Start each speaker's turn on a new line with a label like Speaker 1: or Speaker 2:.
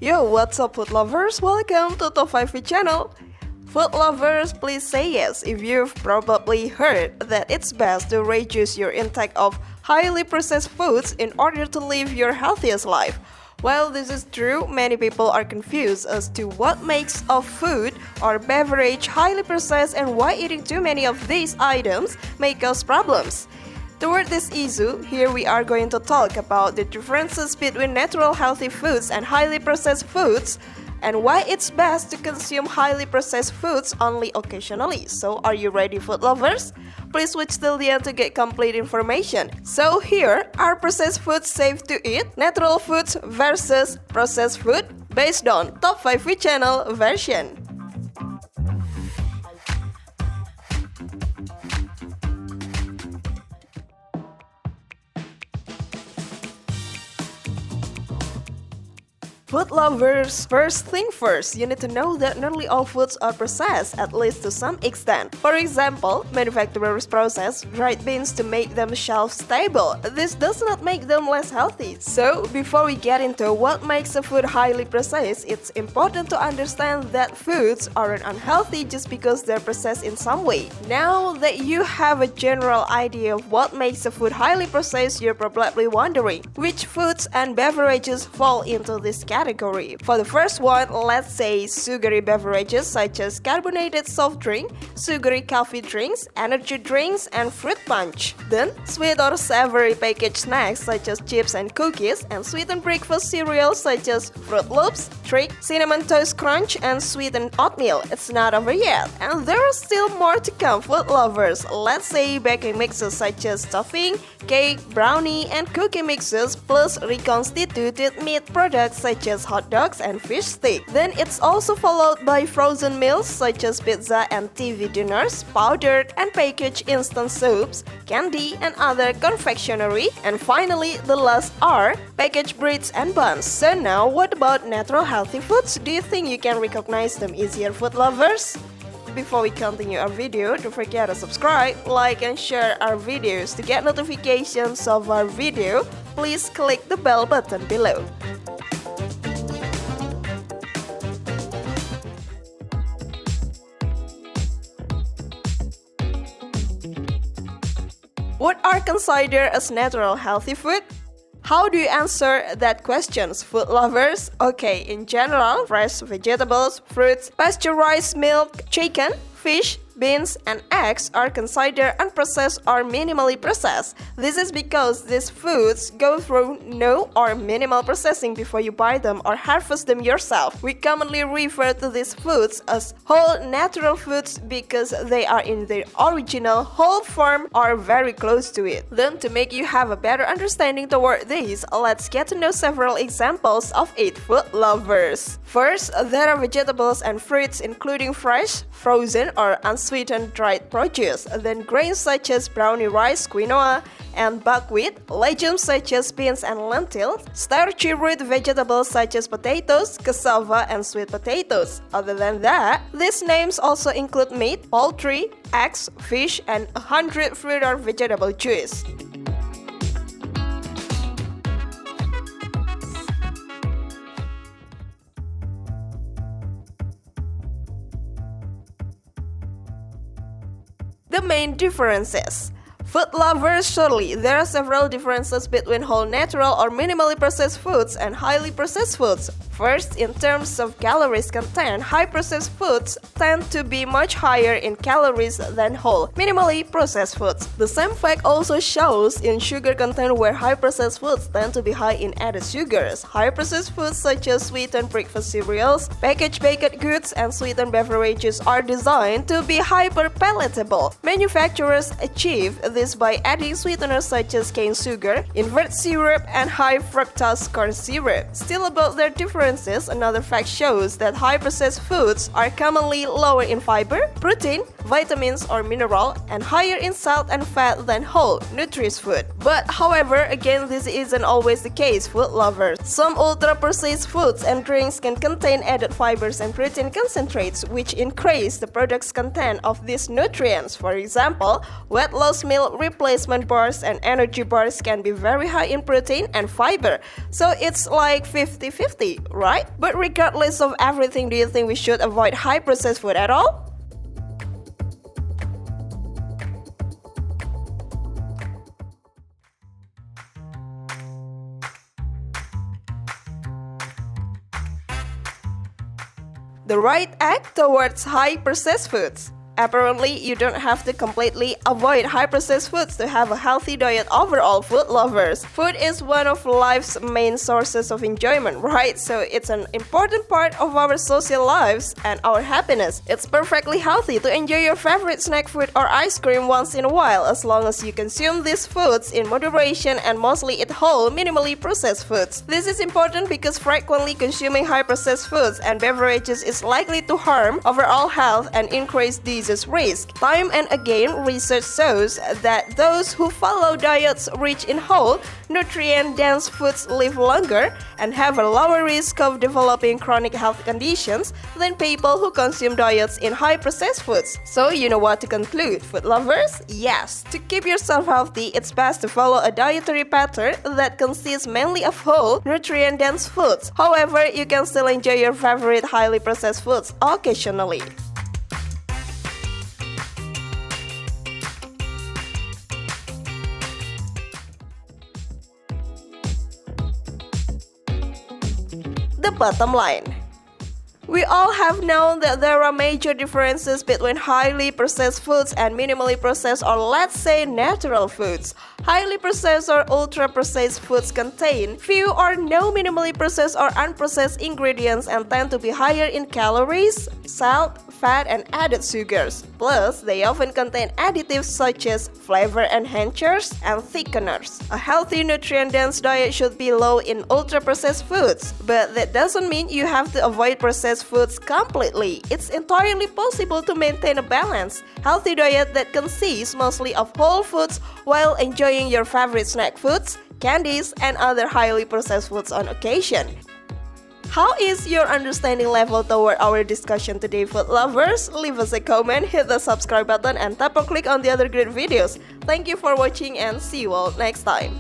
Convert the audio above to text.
Speaker 1: Yo, what's up food lovers? Welcome to Top 5 Food channel. Food lovers, please say yes if you've probably heard that it's best to reduce your intake of highly processed foods in order to live your healthiest life. While this is true, many people are confused as to what makes a food or beverage highly processed and why eating too many of these items may cause problems. Toward this issue, here we are going to talk about the differences between natural healthy foods and highly processed foods, and why it's best to consume highly processed foods only occasionally. So, are you ready, food lovers? Please watch till the end to get complete information. So here are processed foods safe to eat, natural foods versus processed food based on Top 5 Food channel version. Food lovers, first thing first, you need to know that nearly all foods are processed, at least to some extent. For example, manufacturers process dried beans to make them shelf-stable. This does not make them less healthy. So, before we get into what makes a food highly processed, it's important to understand that foods aren't unhealthy just because they're processed in some way. Now that you have a general idea of what makes a food highly processed, you're probably wondering which foods and beverages fall into this category. For the first one, let's say sugary beverages such as carbonated soft drink, sugary coffee drinks, energy drinks, and fruit punch. Then, sweet or savory packaged snacks such as chips and cookies, and sweetened breakfast cereals such as Fruit Loops, Treat, Cinnamon Toast Crunch, and sweetened oatmeal. It's not over yet, and there are still more to come, food lovers. Let's say baking mixes such as stuffing, cake, brownie, and cookie mixes, plus reconstituted meat products such as hot dogs and fish stick. Then it's also followed by frozen meals such as pizza and TV dinners, powdered and packaged instant soups, candy and other confectionery, and finally the last are packaged breads and buns. So now what about natural healthy foods? Do you think you can recognize them easier, food lovers? Before we continue our video, don't forget to subscribe, like and share our videos. To get notifications of our video, please click the bell button below. What are considered as natural healthy food? How do you answer that question, food lovers? Okay, in general, fresh vegetables, fruits, pasteurized milk, chicken, fish, beans, and eggs are considered unprocessed or minimally processed. This is because these foods go through no or minimal processing before you buy them or harvest them yourself. We commonly refer to these foods as whole natural foods because they are in their original whole form or very close to it. Then, to make you have a better understanding toward these, let's get to know several examples of 8 food lovers. First, there are vegetables and fruits including fresh, frozen, or unsweetened dried produce. Then grains such as brownie rice, quinoa, and buckwheat, legumes such as beans and lentils, starchy root vegetables such as potatoes, cassava, and sweet potatoes. Other than that, these names also include meat, poultry, eggs, fish, and 100 fruit or vegetable juice. The main differences. Food lovers, surely there are several differences between whole natural or minimally processed foods and highly processed foods. First, in terms of calories content, high processed foods tend to be much higher in calories than whole, minimally processed foods. The same fact also shows in sugar content, where high processed foods tend to be high in added sugars. High processed foods such as sweetened breakfast cereals, packaged baked goods, and sweetened beverages are designed to be hyper-palatable. Manufacturers achieve this by adding sweeteners such as cane sugar, invert syrup, and high fructose corn syrup. Still, about their differences, another fact shows that high processed foods are commonly lower in fiber, protein, vitamins or mineral, and higher in salt and fat than whole, nutritious food. But however, again, this isn't always the case, food lovers. Some ultra-processed foods and drinks can contain added fibers and protein concentrates, which increase the product's content of these nutrients. For example, weight loss meal replacement bars and energy bars can be very high in protein and fiber. So it's like 50-50, right? But regardless of everything, do you think we should avoid high processed food at all? The right act towards high processed foods. Apparently, you don't have to completely avoid high processed foods to have a healthy diet overall, food lovers. Food is one of life's main sources of enjoyment, right? So it's an important part of our social lives and our happiness. It's perfectly healthy to enjoy your favorite snack food or ice cream once in a while, as long as you consume these foods in moderation and mostly eat whole, minimally processed foods. This is important because frequently consuming high processed foods and beverages is likely to harm overall health and increase disease risk. Time and again, research shows that those who follow diets rich in whole, nutrient-dense foods live longer and have a lower risk of developing chronic health conditions than people who consume diets in high processed foods. So you know what to conclude, food lovers? Yes, to keep yourself healthy, it's best to follow a dietary pattern that consists mainly of whole, nutrient-dense foods. However, you can still enjoy your favorite highly processed foods occasionally. The bottom line. We all have known that there are major differences between highly processed foods and minimally processed, or let's say natural foods. Highly processed or ultra-processed foods contain few or no minimally processed or unprocessed ingredients and tend to be higher in calories, salt, fat, and added sugars. Plus, they often contain additives such as flavor enhancers and thickeners. A healthy, nutrient-dense diet should be low in ultra-processed foods, but that doesn't mean you have to avoid processed foods completely. It's entirely possible to maintain a balanced, healthy diet that consists mostly of whole foods while enjoying your favorite snack foods, candies, and other highly processed foods on occasion. How is your understanding level toward our discussion today, food lovers? Leave us a comment, hit the subscribe button, and tap or click on the other great videos. Thank you for watching and see you all next time.